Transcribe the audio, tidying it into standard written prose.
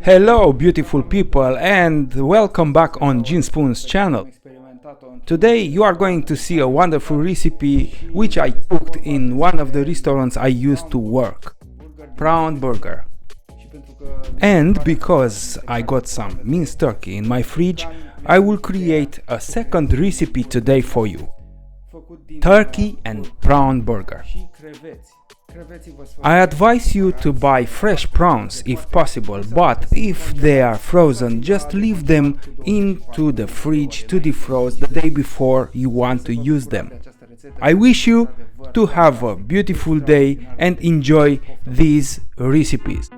Hello beautiful people and welcome back on Gin Spoon's channel. Today you are going to see a wonderful recipe which I cooked in one of the restaurants I used to work. Prawn burger. And because I got some minced turkey in my fridge, I will create a second recipe today for you. Turkey and prawn burger. I advise you to buy fresh prawns if possible, but if they are frozen, just leave them into the fridge to defrost the day before you want to use them. I wish you to have a beautiful day and enjoy these recipes.